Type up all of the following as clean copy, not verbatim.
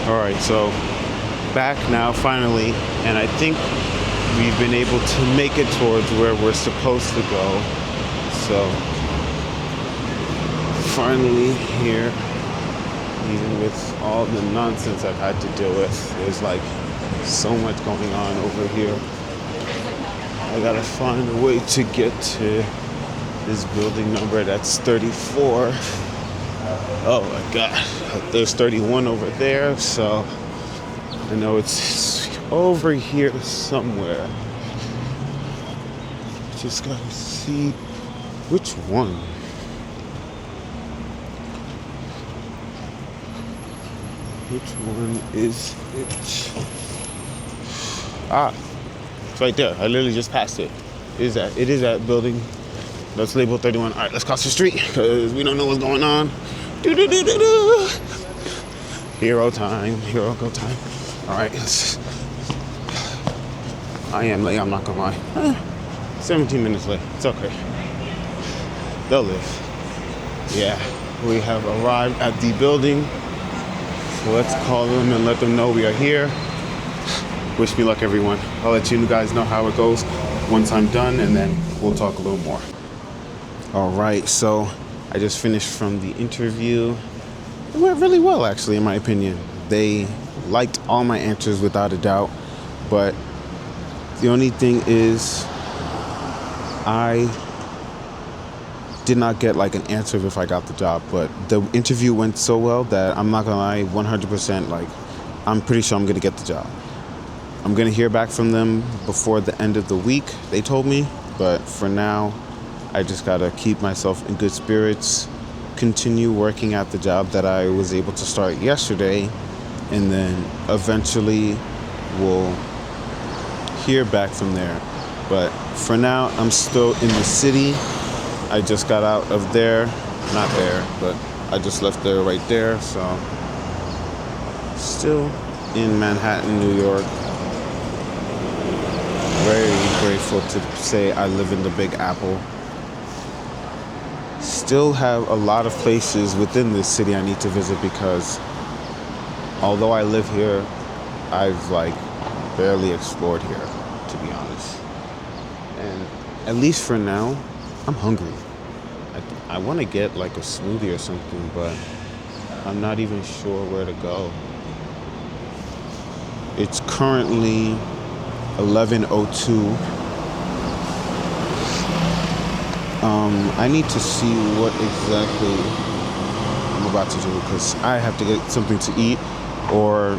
All right, so back now finally, and I think we've been able to make it towards where we're supposed to go. So finally here, even with all the nonsense I've had to deal with, there's like so much going on over here. I gotta find a way to get to this building number that's 34. Oh my god, there's 31 over there, so I know it's over here somewhere. Just gotta see which one. Which one is it? Ah, it's right there. I literally just passed it. It is that building that's labeled 31. All right, let's cross the street because we don't know what's going on. Hero time, hero go time. All right, I am late, I'm not gonna lie. 17 minutes late, it's okay. They'll live. Yeah, we have arrived at the building. So let's call them and let them know we are here. Wish me luck, everyone. I'll let you guys know how it goes once I'm done, and then we'll talk a little more. All right, so I just finished from the interview. It went really well, actually, in my opinion. They liked all my answers without a doubt, but the only thing is I did not get like an answer if I got the job, but the interview went so well that I'm not gonna lie, 100%, like I'm pretty sure I'm gonna get the job. I'm gonna hear back from them before the end of the week, they told me, but for now, I just gotta keep myself in good spirits, continue working at the job that I was able to start yesterday, and then eventually we'll hear back from there. But for now, I'm still in the city. I just got out of there, not there, but I just left there right there, so still in Manhattan, New York. Very grateful to say I live in the Big Apple. Still have a lot of places within this city I need to visit because although I live here, I've like barely explored here, to be honest. And at least for now, I'm hungry. I want to get like a smoothie or something, but I'm not even sure where to go. It's currently 11:02. I need to see what exactly I'm about to do because I have to get something to eat, or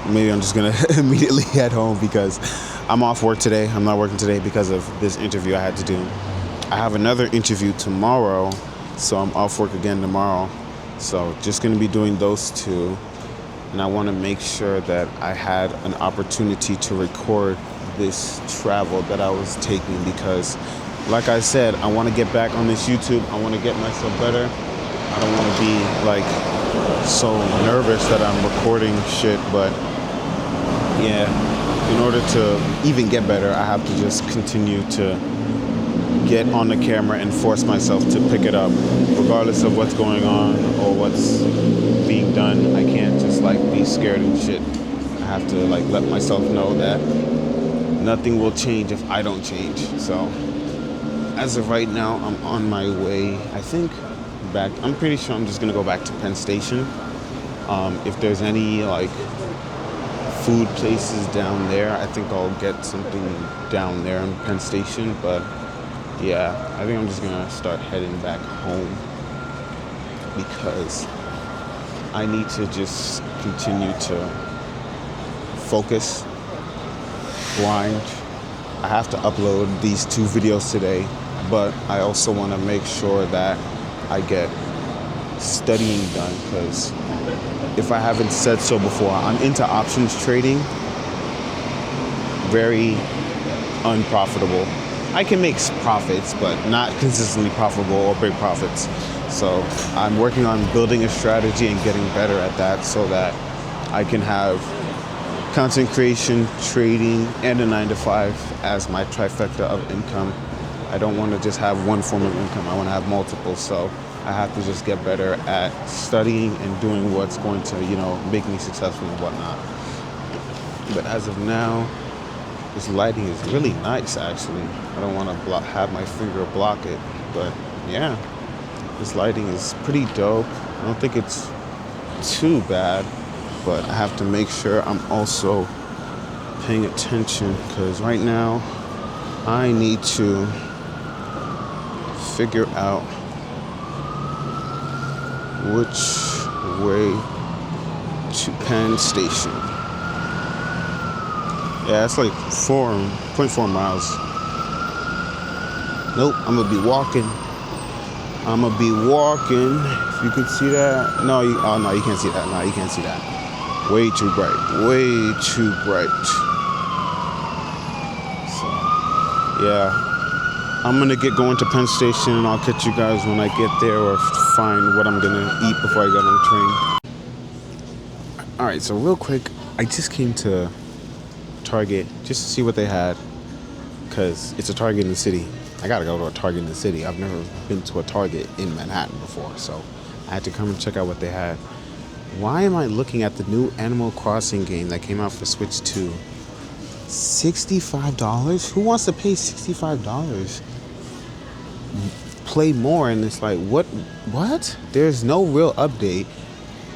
maybe I'm just gonna immediately head home because I'm off work today. I'm not working today because of this interview I had to do. I have another interview tomorrow, so I'm off work again tomorrow. So just gonna be doing those two. And I wanna make sure that I had an opportunity to record this travel that I was taking because like I said, I wanna get back on this YouTube. I wanna get myself better. I don't wanna be like so nervous that I'm recording shit, but yeah, in order to even get better, I have to just continue to get on the camera and force myself to pick it up. Regardless of what's going on or what's being done, I can't just like be scared and shit. I have to like let myself know that nothing will change if I don't change. So as of right now, I'm on my way, I think, back. I'm pretty sure I'm just gonna go back to Penn Station. If there's any like food places down there, I think I'll get something down there in Penn Station, but yeah, I think I'm just gonna start heading back home because I need to just continue to focus, grind. I have to upload these 2 videos today, but I also want to make sure that I get studying done because if I haven't said so before, I'm into options trading. Very unprofitable. I can make profits, but not consistently profitable or big profits. So I'm working on building a strategy and getting better at that so that I can have content creation, trading, and a 9-to-5 as my trifecta of income. I don't want to just have one form of income. I want to have multiple. So I have to just get better at studying and doing what's going to, make me successful and whatnot. But as of now, this lighting is really nice, actually. I don't want to have my finger block it, but yeah, this lighting is pretty dope. I don't think it's too bad, but I have to make sure I'm also paying attention, because right now I need to figure out which way to Penn Station. Yeah, it's like 4.4 miles. Nope, I'm gonna be walking. If you can see that. No, you can't see that. No, you can't see that. Way too bright. So, yeah. I'm gonna get going to Penn Station, and I'll catch you guys when I get there, or find what I'm gonna eat before I get on the train. Alright, so real quick, I just came to Target just to see what they had, because it's a Target in the city. I gotta go to a Target in the city. I've never been to a Target in Manhattan before, so I had to come and check out what they had. Why am I looking at the new Animal Crossing game that came out for Switch 2? $65? Who wants to pay $65? Play more, and it's like, what? There's no real update.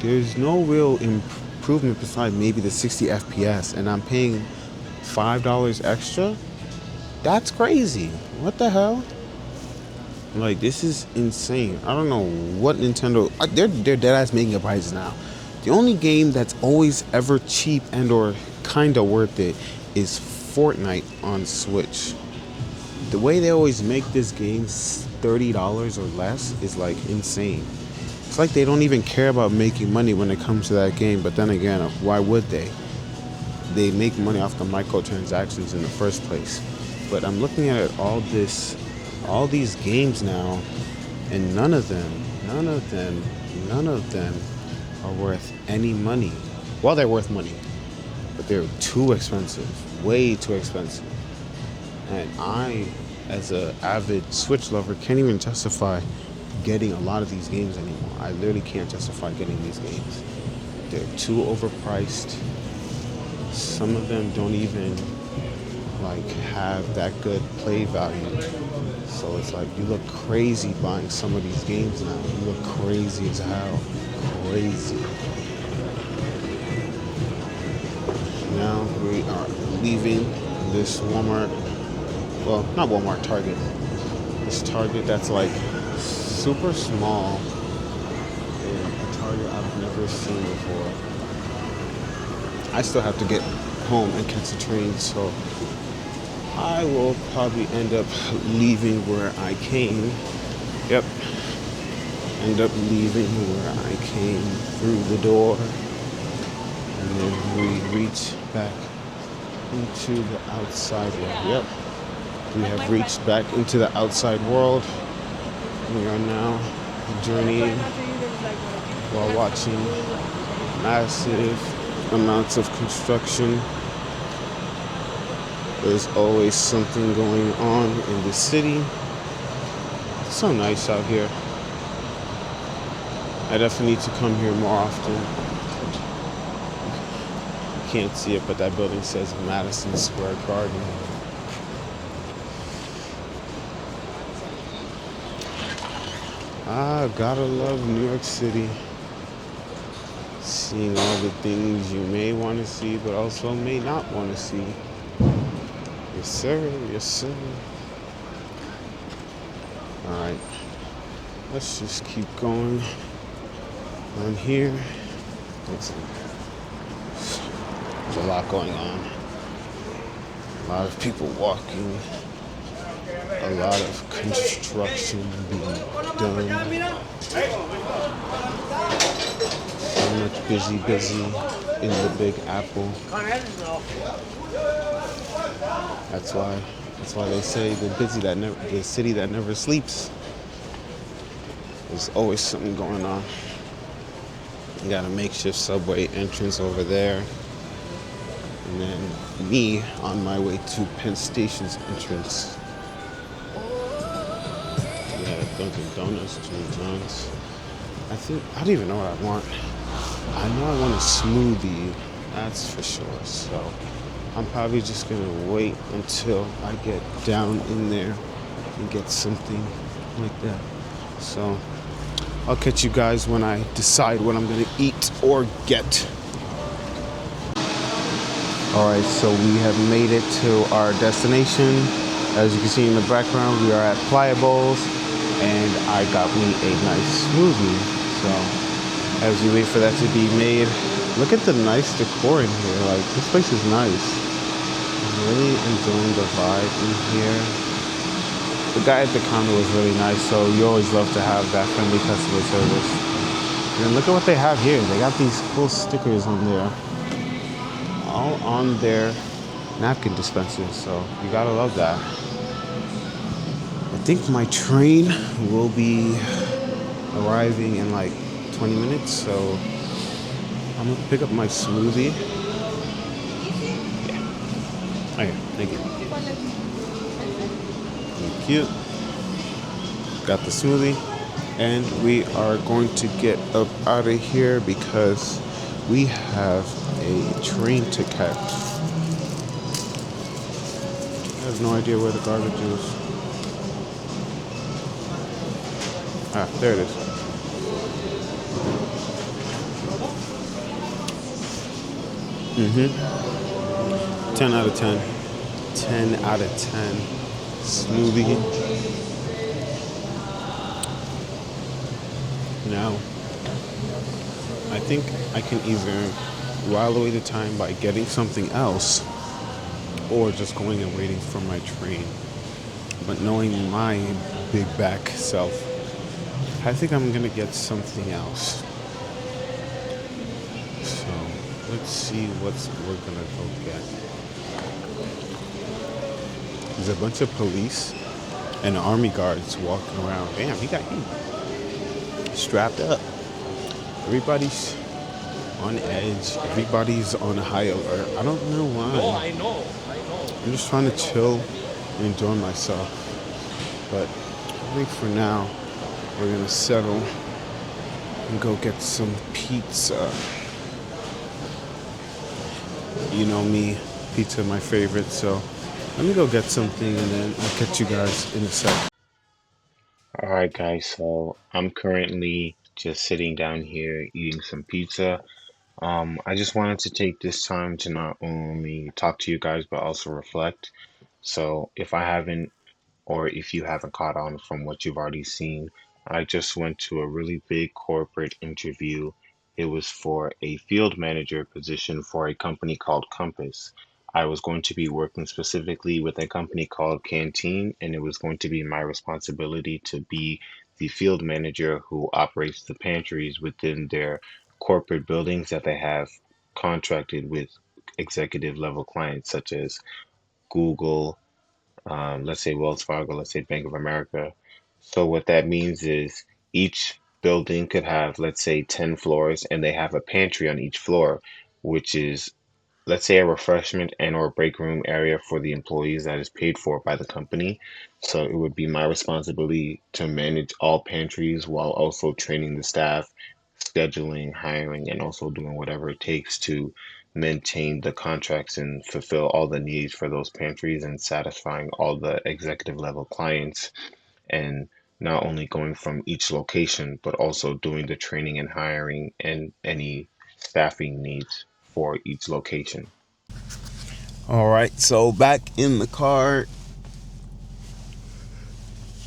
There's no real improvement besides maybe the 60 FPS, and I'm paying $5 extra? That's crazy. What the hell? Like, this is insane. I don't know what Nintendo... They're deadass making up prices now. The only game that's always ever cheap and or kind of worth it is Fortnite on Switch. The way they always make this game $30 or less is like insane. It's like they don't even care about making money when it comes to that game. But then again, why would they? They make money off the microtransactions in the first place. But I'm looking at all these games now, and none of them are worth any money. Well, they're worth money, but they're too expensive, way too expensive. And I, as an avid Switch lover, can't even justify getting a lot of these games anymore. I literally can't justify getting these games. They're too overpriced. Some of them don't even have that good play value. So it's like, you look crazy buying some of these games now. You look crazy as hell. Crazy. Now we are leaving this Walmart. Well, not Walmart, Target. This Target that's like super small, and a Target I've never seen before. I still have to get home and catch the train, so I will probably end up leaving where I came. Yep. End up leaving where I came, through the door. And then we reach back into the outside world. Yep. We have reached back into the outside world. We are now journeying while watching massive amounts of construction. There's always something going on in the city. It's so nice out here. I definitely need to come here more often. You can't see it, but that building says Madison Square Garden. Gotta love New York City. Seeing all the things you may want to see, but also may not want to see. Yes, sir. Yes, sir. Alright. Let's just keep going on here. There's a lot going on. A lot of people walking. A lot of construction being done. So much busy in the Big Apple. That's why they say the city that never sleeps. There's always something going on. You got a makeshift subway entrance over there. And then me on my way to Penn Station's entrance. Yeah, Dunkin' Donuts, Jimmy John's. I don't even know what I want. I know I want a smoothie, that's for sure. So I'm probably just gonna wait until I get down in there and get something like that. So I'll catch you guys when I decide what I'm gonna eat or get. Alright, so we have made it to our destination. As you can see in the background, we are at Pliables, and I got me a nice smoothie. So as we wait for that to be made, look at the nice decor in here. Like, this place is nice. I'm really enjoying the vibe in here. The guy at the counter was really nice, so you always love to have that friendly customer service. And look at what they have here. They got these cool stickers on there, all on their napkin dispensers, so you gotta love that. I think my train will be arriving in like 20 minutes, so I'm gonna pick up my smoothie. Yeah. Okay, thank you. Thank you. Got the smoothie, and we are going to get up out of here because we have a train to catch. I have no idea where the garbage is. Ah, there it is. Mm-hmm. 10 out of 10. 10 out of 10. Smoothie. Now, I think I can either while away the time by getting something else or just going and waiting for my train. But knowing my big back self, I think I'm gonna get something else. So let's see what we're gonna go get. There's a bunch of police and army guards walking around. Damn, he got him strapped up. Everybody's on edge. Everybody's on high alert. I don't know why. No, I know. I'm just trying to chill and enjoy myself. But I think for now, we're gonna settle and go get some pizza. You know me, pizza my favorite, so let me go get something and then I'll catch you guys in a sec. Alright guys, so I'm currently just sitting down here eating some pizza. I just wanted to take this time to not only talk to you guys but also reflect. So if I haven't or if you haven't caught on from what you've already seen, I just went to a really big corporate interview. It was for a field manager position for a company called Compass. I was going to be working specifically with a company called Canteen, and it was going to be my responsibility to be the field manager who operates the pantries within their corporate buildings that they have contracted with executive level clients such as Google, let's say Wells Fargo, let's say Bank of America. So what that means is each building could have, let's say, 10 floors, and they have a pantry on each floor, which is, let's say, a refreshment and or break room area for the employees that is paid for by the company. So it would be my responsibility to manage all pantries while also training the staff, scheduling, hiring, and also doing whatever it takes to maintain the contracts and fulfill all the needs for those pantries and satisfying all the executive level clients, and not only going from each location but also doing the training and hiring and any staffing needs for each location. All right, so back in the car.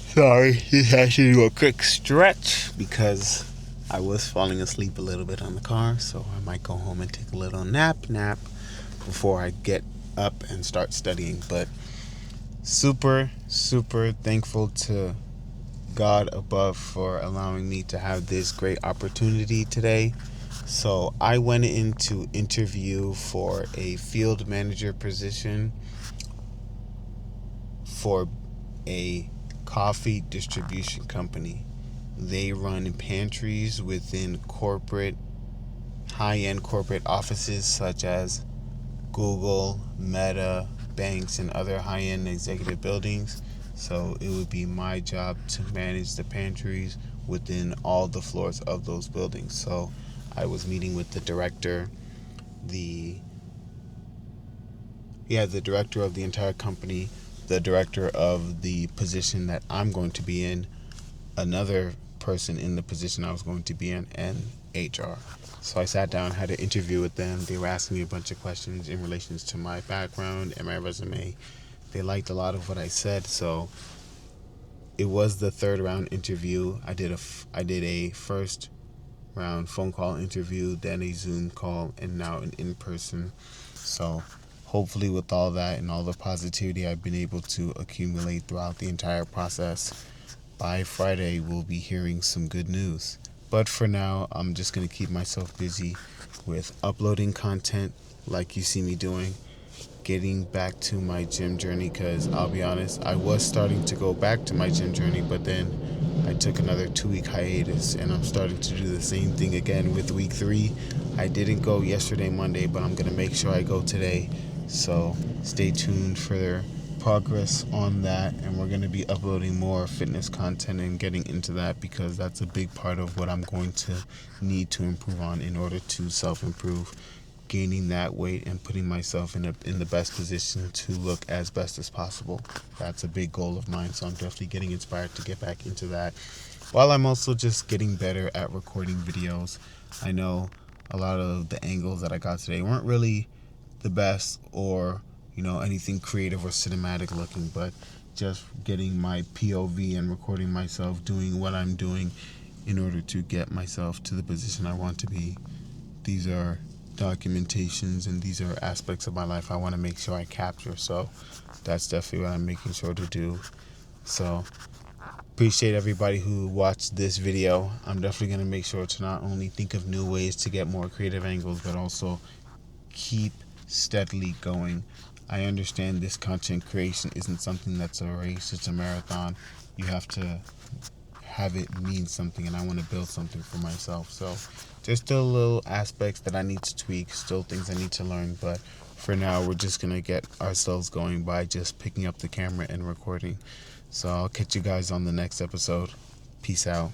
Sorry, just had to do a quick stretch because I was falling asleep a little bit on the car, so I might go home and take a little nap before I get up and start studying. But super, super thankful to God above for allowing me to have this great opportunity today. So I went in to interview for a field manager position for a coffee distribution company. They run pantries within high-end corporate offices such as Google, Meta, banks, and other high-end executive buildings. So it would be my job to manage the pantries within all the floors of those buildings. So I was meeting with the director, the the director of the entire company, the director of the position that I'm going to be in, another person in the position I was going to be in, and HR. So I sat down, had an interview with them. They were asking me a bunch of questions in relation to my background and my resume. They liked a lot of what I said, so it was the third round interview. I did a first round phone call interview, then a Zoom call, and now an in-person. So hopefully with all that and all the positivity I've been able to accumulate throughout the entire process, by Friday we'll be hearing some good news. But for now, I'm just going to keep myself busy with uploading content like you see me doing, getting back to my gym journey, because I'll be honest, I was starting to go back to my gym journey, but then I took another 2 week hiatus and I'm starting to do the same thing again with week 3. I didn't go yesterday, Monday, but I'm going to make sure I go today. So stay tuned for progress on that, and we're going to be uploading more fitness content and getting into that, because that's a big part of what I'm going to need to improve on in order to self-improve, gaining that weight and putting myself in the best position to look as best as possible. That's a big goal of mine, so I'm definitely getting inspired to get back into that, while I'm also just getting better at recording videos. I know a lot of the angles that I got today weren't really the best, or anything creative or cinematic looking, but just getting my POV and recording myself doing what I'm doing in order to get myself to the position I want to be. These are documentations and these are aspects of my life I want to make sure I capture, so that's definitely what I'm making sure to do. So appreciate everybody who watched this video. I'm definitely going to make sure to not only think of new ways to get more creative angles, but also keep steadily going. I understand this content creation isn't something that's a race, it's a marathon. You have to have it mean something, and I want to build something for myself. So there's still little aspects that I need to tweak, still things I need to learn, but for now we're just going to get ourselves going by just picking up the camera and recording. So I'll catch you guys on the next episode. Peace out.